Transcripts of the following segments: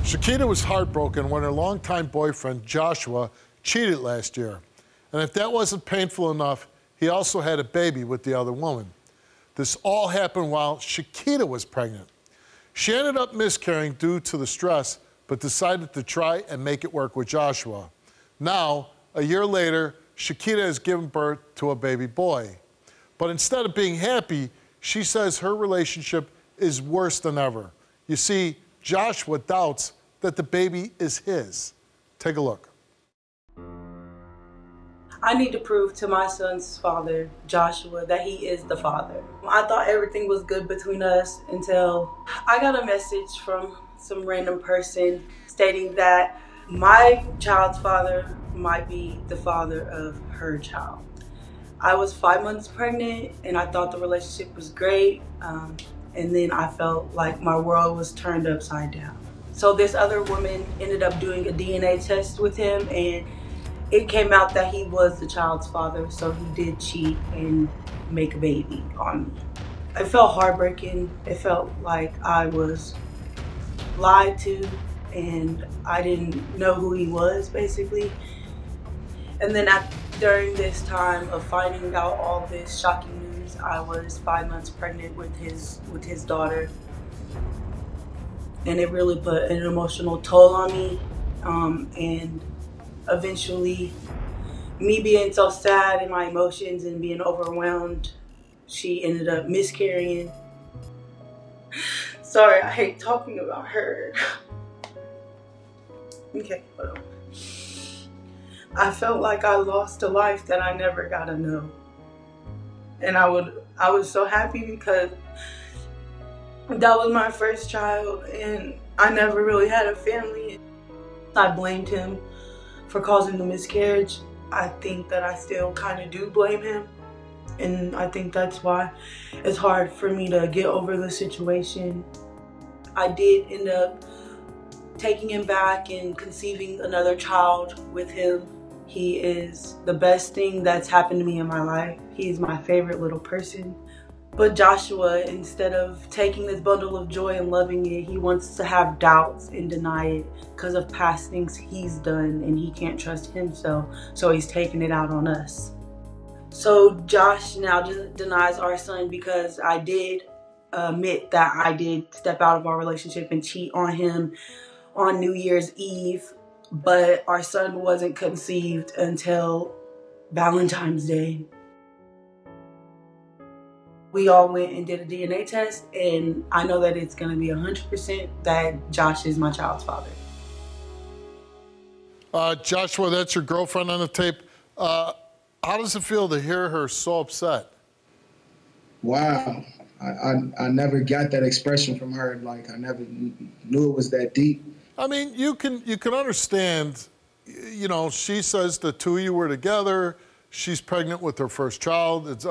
Shakida was heartbroken when her longtime boyfriend, Joshua, cheated last year. And if that wasn't painful enough, he also had a baby with the other woman. This all happened while Shakida was pregnant. She ended up miscarrying due to the stress, but decided to try and make it work with Joshua. Now, a year later, Shakida has given birth to a baby boy. But instead of being happy, she says her relationship is worse than ever. You see, Joshua doubts that the baby is his. Take a look. I need to prove to my son's father, Joshua, that he is the father. I thought everything was good between us until I got a message from some random person stating that my child's father might be the father of her child. I was 5 months pregnant and I thought the relationship was great. And then I felt like my world was turned upside down. So this other woman ended up doing a DNA test with him, and it came out that he was the child's father, so he did cheat and make a baby on me. It felt heartbreaking. It felt like I was lied to and I didn't know who he was, basically. And then during this time of finding out all this shocking news, I was 5 months pregnant with his daughter. And it really put an emotional toll on me. And eventually, me being so sad in my emotions and being overwhelmed, she ended up miscarrying. Sorry, I hate talking about her. Okay, hold on. I felt like I lost a life that I never got to know. And I was so happy because that was my first child and I never really had a family. I blamed him for causing the miscarriage. I think that I still kind of do blame him. And I think that's why it's hard for me to get over the situation. I did end up taking him back and conceiving another child with him. He is the best thing that's happened to me in my life. He's my favorite little person. But Joshua, instead of taking this bundle of joy and loving it, he wants to have doubts and deny it because of past things he's done and he can't trust himself, so he's taking it out on us. So Josh now denies our son because I did admit that I did step out of our relationship and cheat on him on New Year's Eve, but our son wasn't conceived until Valentine's Day. We all went and did a DNA test, and I know that it's going to be 100% that Josh is my child's father. Joshua, that's your girlfriend on the tape. How does it feel to hear her so upset? Wow. I never got that expression from her. Like, I never knew it was that deep. I mean, you can understand, you know, she says the two of you were together. She's pregnant with her first child.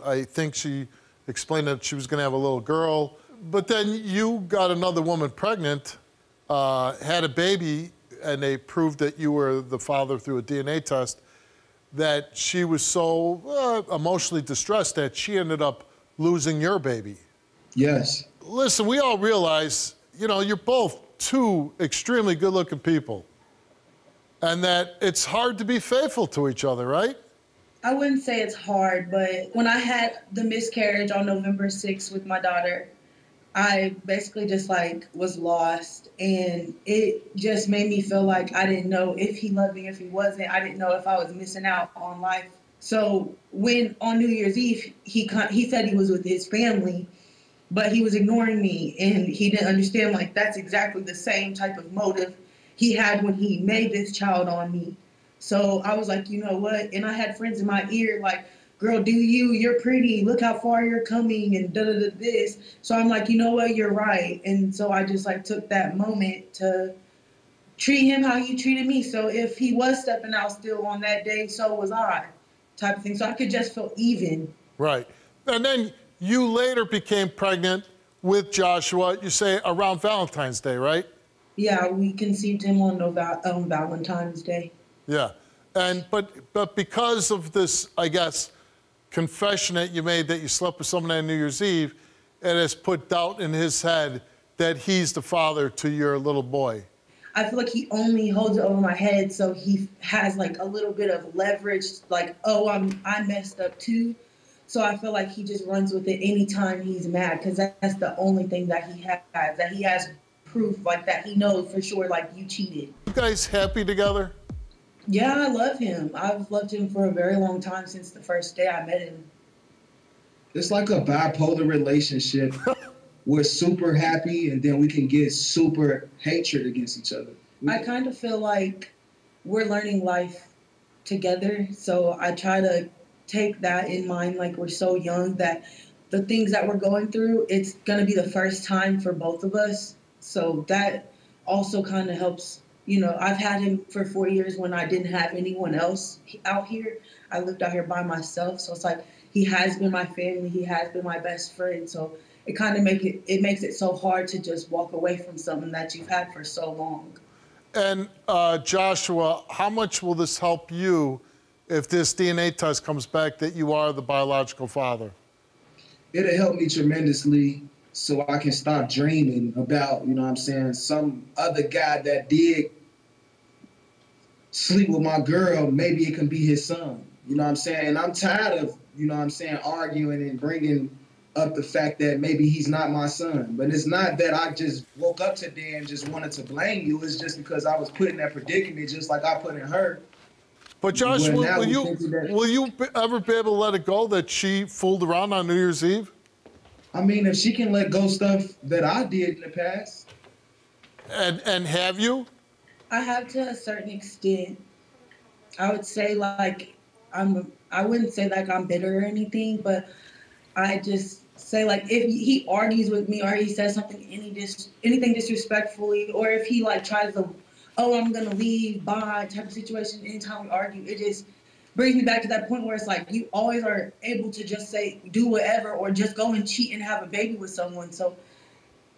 I think she explained that she was going to have a little girl. But then you got another woman pregnant, had a baby, and they proved that you were the father through a DNA test, that she was so emotionally distressed that she ended up losing your baby. Yes. Listen, we all realize, you know, you're both two extremely good-looking people, and that it's hard to be faithful to each other, right? I wouldn't say it's hard, but when I had the miscarriage on November 6th with my daughter, I basically just was lost, and it just made me feel like I didn't know if he loved me, if he wasn't. I didn't know if I was missing out on life. So when on New Year's Eve, he said he was with his family, but he was ignoring me, and he didn't understand that's exactly the same type of motive he had when he made this child on me. So I was like, you know what? And I had friends in my ear like, girl, you're pretty, look how far you're coming, and this. So I'm like, you know what, you're right. And so I just took that moment to treat him how he treated me. So if he was stepping out still on that day, so was I, type of thing. So I could just feel even. Right. And then you later became pregnant with Joshua, you say around Valentine's Day, right? Yeah, we conceived him on Valentine's Day. Yeah, but because of this, I guess, confession that you made that you slept with someone on New Year's Eve, it has put doubt in his head that he's the father to your little boy. I feel like he only holds it over my head, so he has like a little bit of leverage, like, oh, I messed up too. So I feel like he just runs with it anytime he's mad, because that's the only thing that he has proof, like that he knows for sure, like, you cheated. You guys happy together? Yeah, I love him. I've loved him for a very long time, since the first day I met him. It's like a bipolar relationship. We're super happy, and then we can get super hatred against each other. I kind of feel like we're learning life together, so I try to take that in mind, like we're so young, that the things that we're going through, it's going to be the first time for both of us. So that also kind of helps. You know, I've had him for 4 years when I didn't have anyone else out here. I lived out here by myself, so it's like he has been my family, he has been my best friend, so it kind of makes it so hard to just walk away from something that you've had for so long. And Joshua, how much will this help you if this DNA test comes back that you are the biological father? It'll help me tremendously, so I can stop dreaming about, you know what I'm saying, some other guy that did sleep with my girl, maybe it can be his son. You know what I'm saying? And I'm tired of, you know what I'm saying, arguing and bringing up the fact that maybe he's not my son. But it's not that I just woke up today and just wanted to blame you. It's just because I was put in that predicament just like I put in her. But Joshua, will you ever be able to let it go that she fooled around on New Year's Eve? I mean, if she can let go stuff that I did in the past. And have you? I have, to a certain extent. I would say, like, I wouldn't say like I'm bitter or anything, but I just say, like, if he argues with me or he says something, anything disrespectfully, or if he like tries to, oh, I'm gonna leave, bye type of situation, anytime we argue, it just brings me back to that point where it's like you always are able to just say, do whatever, or just go and cheat and have a baby with someone. So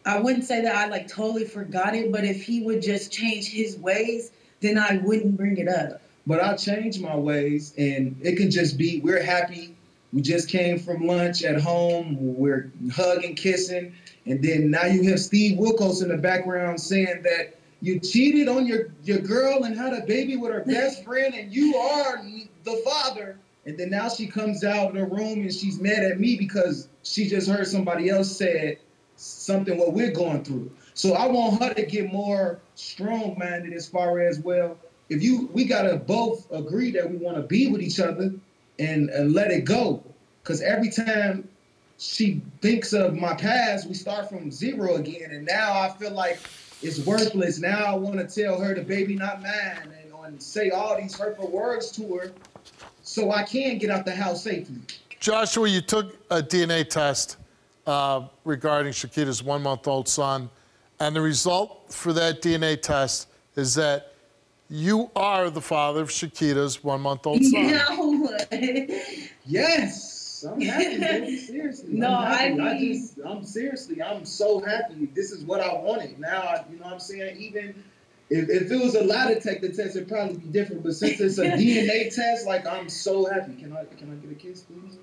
I wouldn't say that I like totally forgot it, but if he would just change his ways, then I wouldn't bring it up. But I changed my ways, and it can just be, we're happy. We just came from lunch at home. We're hugging, kissing. And then now you have Steve Wilkos in the background saying that you cheated on your girl and had a baby with her best friend, and you are the father. And then now she comes out of the room and she's mad at me because she just heard somebody else said something what we're going through. So I want her to get more strong-minded as far as, well, we gotta both agree that we want to be with each other and let it go. Because every time she thinks of my past, we start from zero again. And now I feel like it's worthless. Now I want to tell her the baby not mine and say all these hurtful words to her so I can get out the house safely. Joshua, you took a DNA test regarding Shakida's 1-month-old son, and the result for that DNA test is that you are the father of Shakida's 1-month-old son. No. Yes, I'm happy, baby. Seriously. No, I'm seriously, I'm so happy. This is what I wanted. Now, you know what I'm saying? Even if it was a lie detector test, it'd probably be different. But since it's a DNA test, like, I'm so happy. Can I get a kiss, please?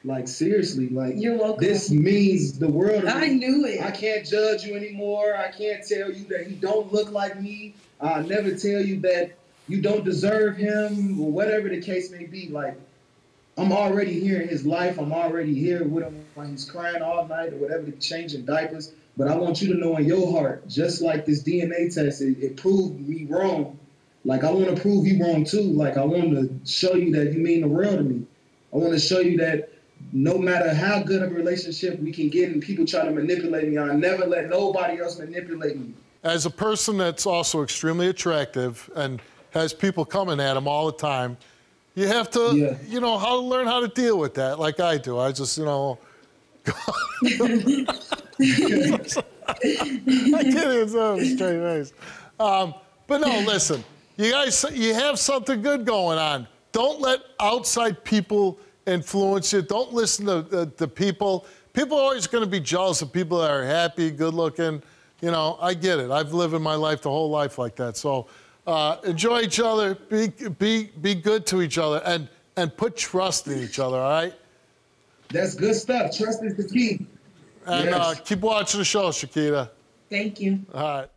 Like, seriously, like, you're welcome. This means the world to me. I knew it. I can't judge you anymore. I can't tell you that he don't look like me. I'll never tell you that you don't deserve him, or whatever the case may be. Like, I'm already here in his life. I'm already here with him when he's crying all night or whatever, changing diapers. But I want you to know in your heart, just like this DNA test, it proved me wrong. Like, I want to prove you wrong too. Like, I want to show you that you mean the world to me. I want to show you that no matter how good of a relationship we can get and people try to manipulate me, I'll never let nobody else manipulate me. As a person that's also extremely attractive and has people coming at him all the time, you have to, you know, learn how to deal with that, like I do. I just, you know, I can't even say it with a straight face. But no, listen, you guys, you have something good going on. Don't let outside people influence you. Don't listen to people. People are always going to be jealous of people that are happy, good looking. You know, I get it. I've lived in my life the whole life like that. So enjoy each other, be good to each other, and put trust in each other, all right? That's good stuff. Trust is the key. And keep watching the show, Shakida. Thank you. All right.